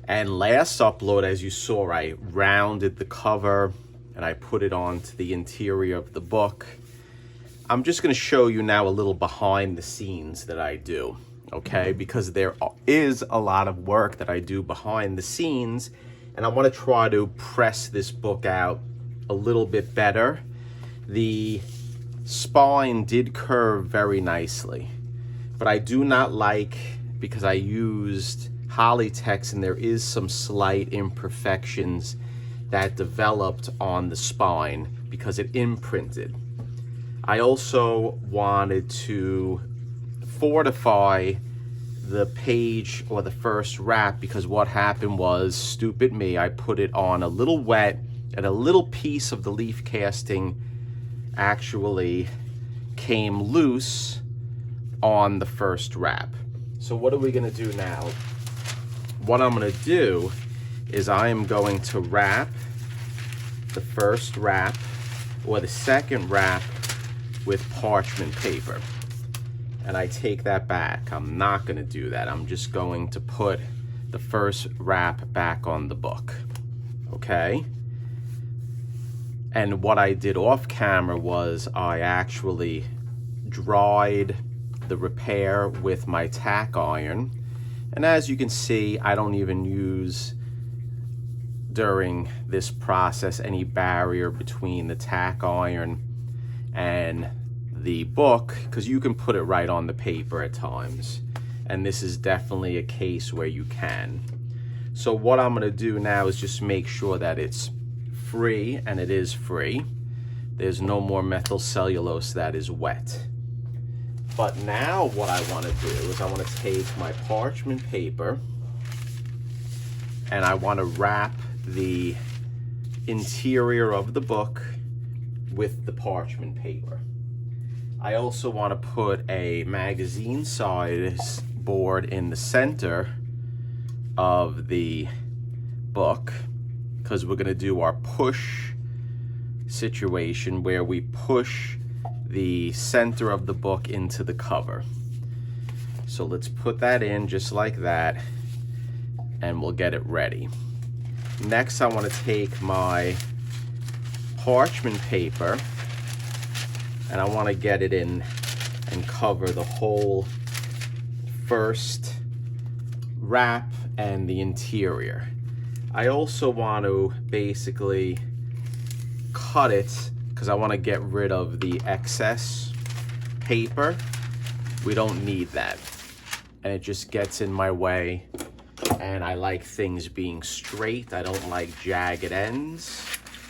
And last upload, as you saw, I rounded the cover and I put it onto the interior of the book. I'm just going to show you now a little behind the scenes that I do, okay? Because there is a lot of work that I do behind the scenes, and I want to try to press this book out a little bit better. The spine did curve very nicely, but I do not like, because I used Polytex and there is some slight imperfections that developed on the spine because it imprinted. I also wanted to fortify the page or the first wrap, because what happened was, stupid me, I put it on a little wet and a little piece of the leaf casting actually came loose on the first wrap. So what are we gonna do now? What I'm gonna do is I am going to wrap the first wrap or the second wrap with parchment paper. And I take that back. I'm not gonna do that. I'm just going to put the first wrap back on the book, okay? And what I did off camera was I actually dried the repair with my tack iron. And as you can see, I don't even use, during this process, any barrier between the tack iron and the book, because you can put it right on the paper at times. And this is definitely a case where you can. So what I'm gonna do now is just make sure that it's free, and it is free. There's no more methyl cellulose that is wet. But now what I want to do is I want to take my parchment paper and I want to wrap the interior of the book with the parchment paper. I also want to put a magazine size board in the center of the book, because we're going to do our push situation where we push the center of the book into the cover. So let's put that in just like that, and we'll get it ready. Next, I want to take my parchment paper and I want to get it in and cover the whole first wrap and the interior. I also want to basically cut it because I want to get rid of the excess paper. We don't need that, and it just gets in my way, and I like things being straight. I don't like jagged ends.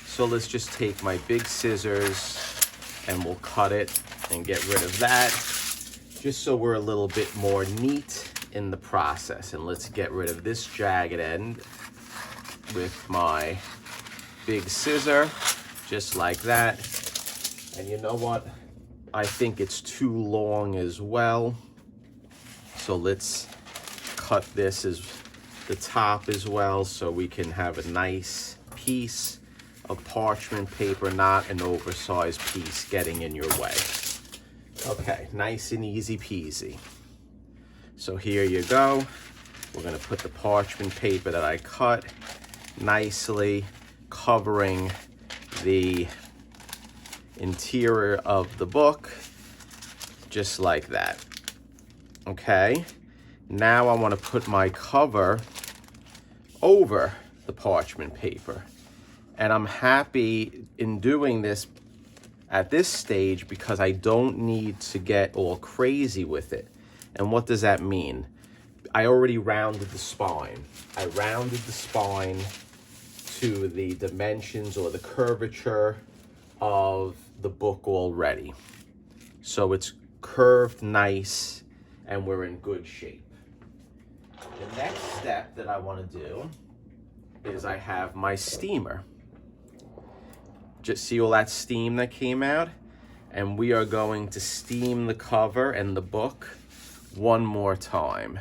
So let's just take my big scissors and we'll cut it and get rid of that, just so we're a little bit more neat in the process. And let's get rid of this jagged end with my big scissor, just like that. And you know what? I think it's too long as well. So let's cut this as the top as well, so we can have a nice piece of parchment paper, not an oversized piece getting in your way. Okay, nice and easy peasy. So here you go. We're gonna put the parchment paper that I cut nicely covering the interior of the book, just like that. Okay, now I want to put my cover over the parchment paper, and I'm happy in doing this at this stage because I don't need to get all crazy with it. And what does that mean? I already rounded the spine. I rounded the spine to the dimensions or the curvature of the book already. So it's curved nice and we're in good shape. The next step that I want to do is I have my steamer. Just see all that steam that came out? And we are going to steam the cover and the book one more time,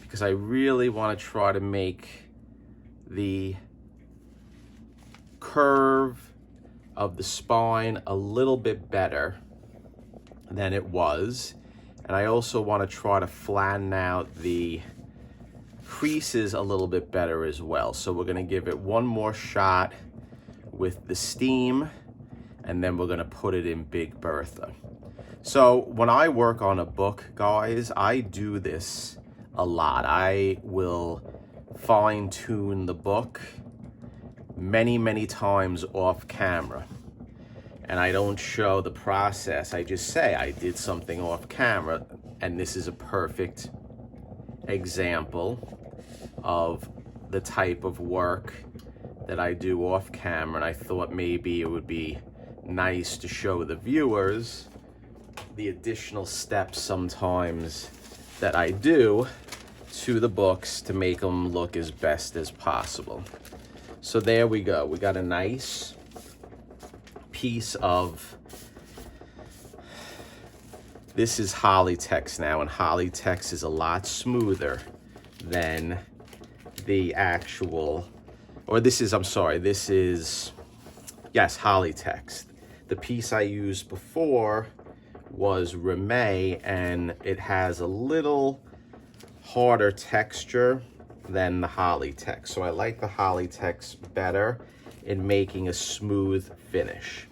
because I really want to try to make the curve of the spine a little bit better than it was. And I also want to try to flatten out the creases a little bit better as well. So we're gonna give it one more shot with the steam, and then we're gonna put it in Big Bertha. So when I work on a book, guys, I do this a lot. I will fine tune the book many, many times off camera. And I don't show the process. I just say I did something off camera, and this is a perfect example of the type of work that I do off camera. And I thought maybe it would be nice to show the viewers the additional steps sometimes that I do to the books to make them look as best as possible. So there we go. We got a nice piece of, this is Hollytex now, and Hollytex is a lot smoother than the actual, or this is, I'm sorry, this is, yes, Hollytex. The piece I used before was Remay, and it has a little harder texture than the Hollytex. So I like the Hollytex better in making a smooth finish.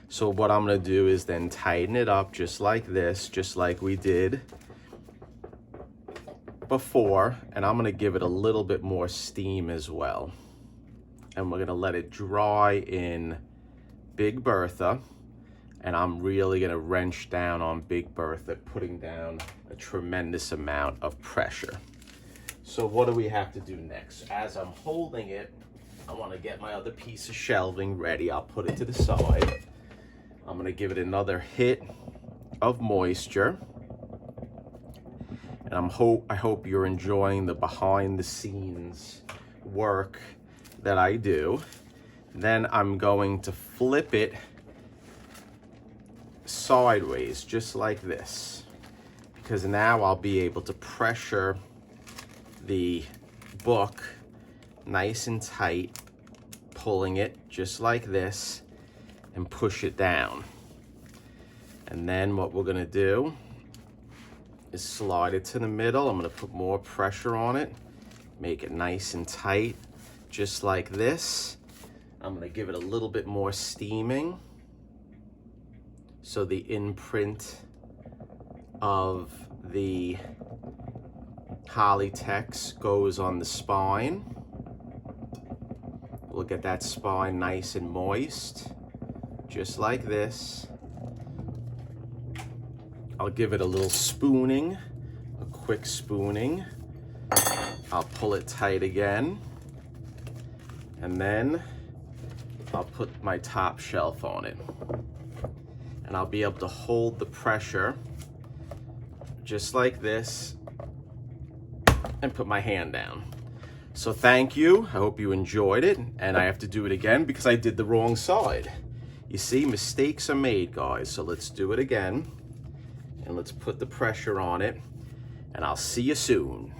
So what I'm gonna do is then tighten it up just like this, just like we did before, and I'm gonna give it a little bit more steam as well. And we're gonna let it dry in Big Bertha. And I'm really gonna wrench down on Big Bertha, putting down a tremendous amount of pressure. So what do we have to do next? As I'm holding it, I wanna get my other piece of shelving ready. I'll put it to the side. I'm gonna give it another hit of moisture. And I hope you're enjoying the behind the scenes work that I do. Then I'm going to flip it sideways, just like this, because now I'll be able to pressure the book nice and tight, pulling it just like this and push it down. And then what we're gonna do is slide it to the middle. I'm gonna put more pressure on it, make it nice and tight, just like this. I'm gonna give it a little bit more steaming, so the imprint of the Hollytex goes on the spine. We'll get that spine nice and moist, just like this. I'll give it a little spooning, a quick spooning. I'll pull it tight again. And then I'll put my top shelf on it. And I'll be able to hold the pressure just like this and put my hand down. So thank you, I hope you enjoyed it, and I have to do it again because I did the wrong side. You see, mistakes are made, guys, so let's do it again, and let's put the pressure on it, and I'll see you soon.